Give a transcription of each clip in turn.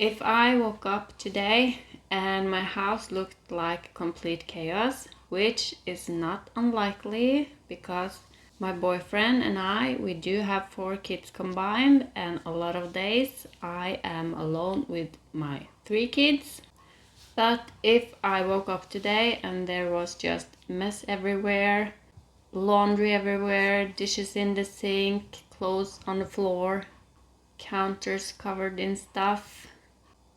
If I woke up today and my house looked like complete chaos, which is not unlikely because my boyfriend and we do have 4 kids combined, and a lot of days I am alone with my 3 kids. But if I woke up today and there was just mess everywhere, laundry everywhere, dishes in the sink, clothes on the floor, counters covered in stuff,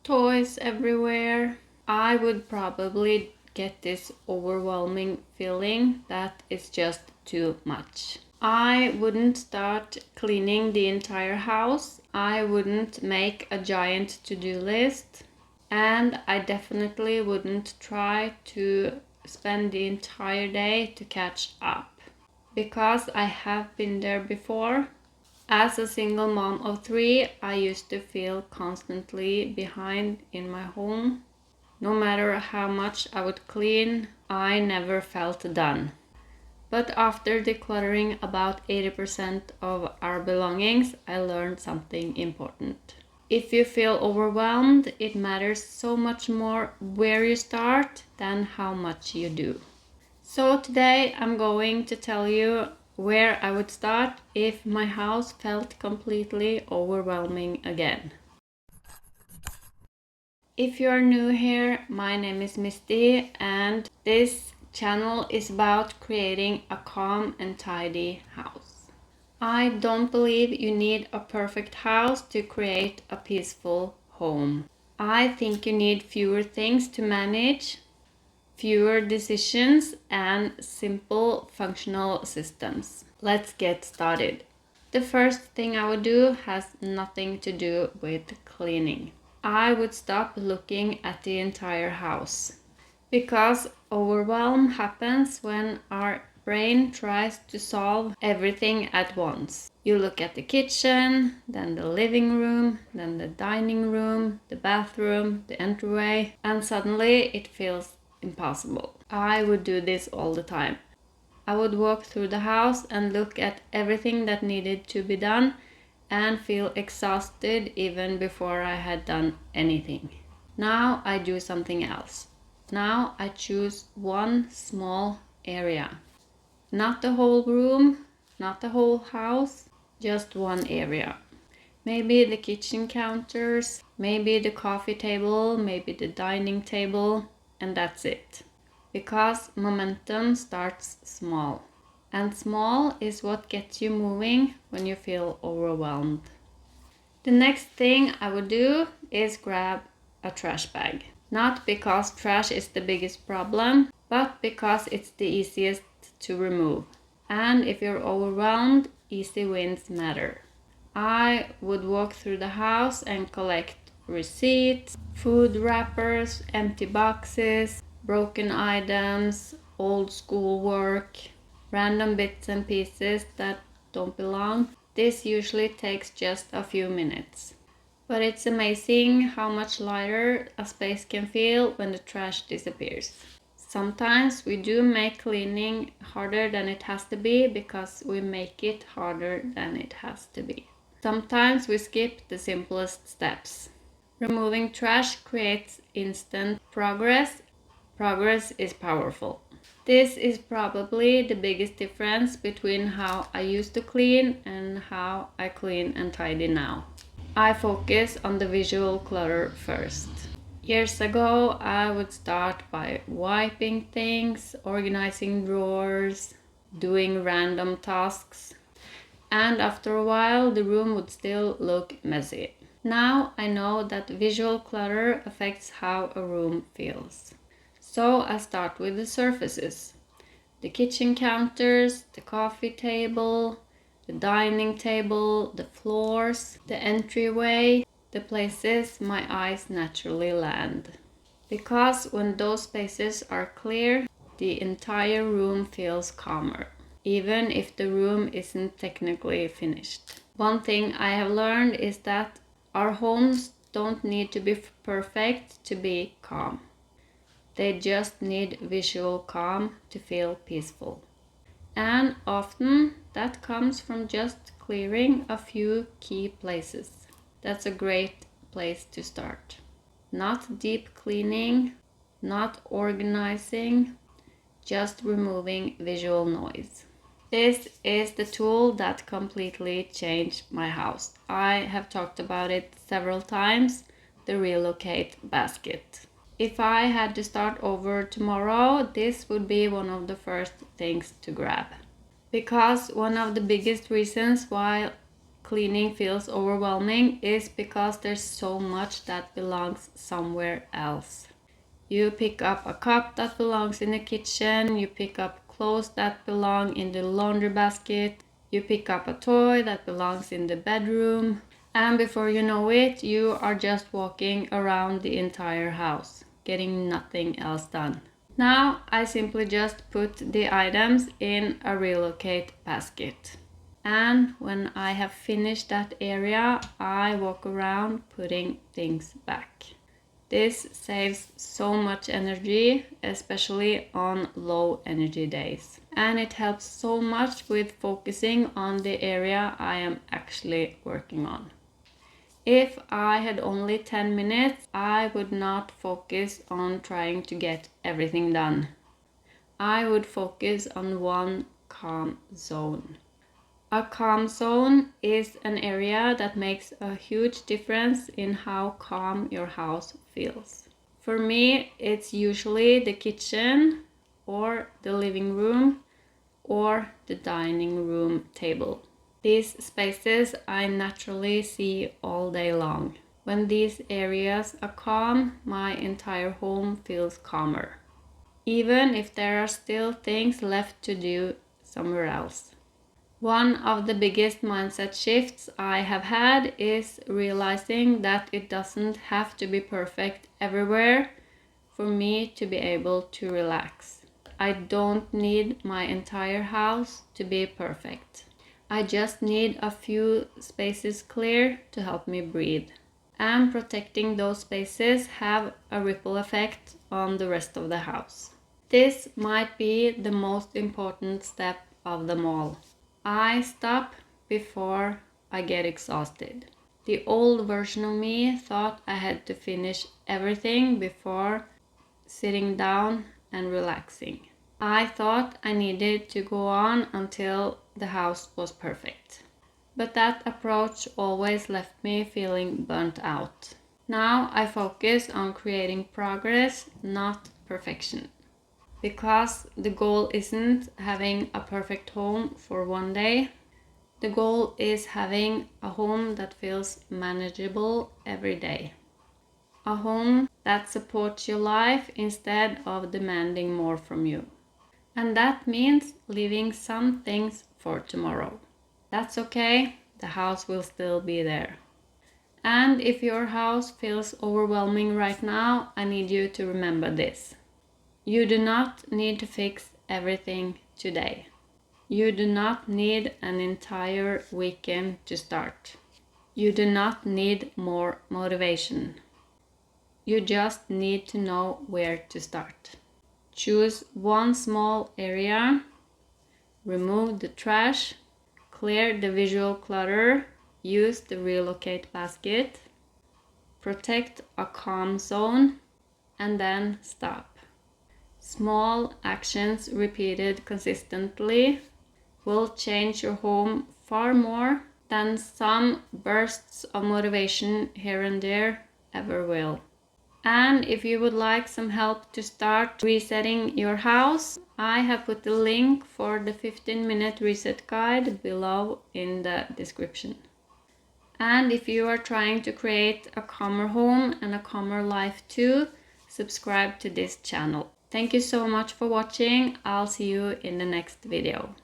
toys everywhere, I would probably get this overwhelming feeling that it's just too much. I wouldn't start cleaning the entire house. I wouldn't make a giant to-do list. And I definitely wouldn't try to spend the entire day to catch up. Because I have been there before. As a single mom of 3, I used to feel constantly behind in my home. No matter how much I would clean, I never felt done. But after decluttering about 80% of our belongings, I learned something important. If you feel overwhelmed, it matters so much more where you start than how much you do. So today I'm going to tell you where I would start if my house felt completely overwhelming again. If you are new here, my name is Misty and this channel is about creating a calm and tidy house. I don't believe you need a perfect house to create a peaceful home. I think you need fewer things to manage, fewer decisions, and simple functional systems. Let's get started. The first thing I would do has nothing to do with cleaning. I would stop looking at the entire house. Because overwhelm happens when our brain tries to solve everything at once. You look at the kitchen, then the living room, then the dining room, the bathroom, the entryway, and suddenly it feels impossible. I would do this all the time. I would walk through the house and look at everything that needed to be done and feel exhausted even before I had done anything. Now I do something else. Now I choose one small area. Not the whole room, not the whole house, just one area. Maybe the kitchen counters, maybe the coffee table, maybe the dining table, and that's it. Because momentum starts small. And small is what gets you moving when you feel overwhelmed. The next thing I would do is grab a trash bag. Not because trash is the biggest problem, but because it's the easiest to remove. And if you're overwhelmed, easy wins matter. I would walk through the house and collect receipts, food wrappers, empty boxes, broken items, old school work, random bits and pieces that don't belong. This usually takes just a few minutes. But it's amazing how much lighter a space can feel when the trash disappears. Sometimes we do make cleaning harder than it has to be because we make it harder than it has to be. Sometimes we skip the simplest steps. Removing trash creates instant progress. Progress is powerful. This is probably the biggest difference between how I used to clean and how I clean and tidy now. I focus on the visual clutter first. Years ago, I would start by wiping things, organizing drawers, doing random tasks, and after a while the room would still look messy. Now I know that visual clutter affects how a room feels. So I start with the surfaces. The kitchen counters, the coffee table, the dining table, the floors, the entryway, the places my eyes naturally land. Because when those spaces are clear, the entire room feels calmer, even if the room isn't technically finished. One thing I have learned is that our homes don't need to be perfect to be calm. They just need visual calm to feel peaceful. And often that comes from just clearing a few key places. That's a great place to start. Not deep cleaning, not organizing, just removing visual noise. This is the tool that completely changed my house. I have talked about it several times, the relocate basket. If I had to start over tomorrow, this would be one of the first things to grab. Because one of the biggest reasons why cleaning feels overwhelming is because there's so much that belongs somewhere else. You pick up a cup that belongs in the kitchen, you pick up clothes that belong in the laundry basket, you pick up a toy that belongs in the bedroom, and before you know it, you are just walking around the entire house, getting nothing else done. Now I simply just put the items in a relocate basket. And when I have finished that area, I walk around putting things back. This saves so much energy, especially on low energy days. And it helps so much with focusing on the area I am actually working on. If I had only 10 minutes, I would not focus on trying to get everything done. I would focus on one calm zone. A calm zone is an area that makes a huge difference in how calm your house feels. For me, it's usually the kitchen or the living room or the dining room table. These spaces I naturally see all day long. When these areas are calm, my entire home feels calmer, even if there are still things left to do somewhere else. One of the biggest mindset shifts I have had is realizing that it doesn't have to be perfect everywhere for me to be able to relax. I don't need my entire house to be perfect. I just need a few spaces clear to help me breathe. And protecting those spaces have a ripple effect on the rest of the house. This might be the most important step of them all. I stop before I get exhausted. The old version of me thought I had to finish everything before sitting down and relaxing. I thought I needed to go on until the house was perfect. But that approach always left me feeling burnt out. Now I focus on creating progress, not perfection. Because the goal isn't having a perfect home for one day. The goal is having a home that feels manageable every day. A home that supports your life instead of demanding more from you. And that means leaving some things for tomorrow. That's okay, the house will still be there. And if your house feels overwhelming right now, I need you to remember this. You do not need to fix everything today. You do not need an entire weekend to start. You do not need more motivation. You just need to know where to start. Choose one small area, remove the trash, clear the visual clutter, use the relocate basket, protect a calm zone, and then stop. Small actions repeated consistently will change your home far more than some bursts of motivation here and there ever will. And if you would like some help to start resetting your house, I have put the link for the 15-minute reset guide below in the description. And if you are trying to create a calmer home and a calmer life too, subscribe to this channel. Thank you so much for watching. I'll see you in the next video.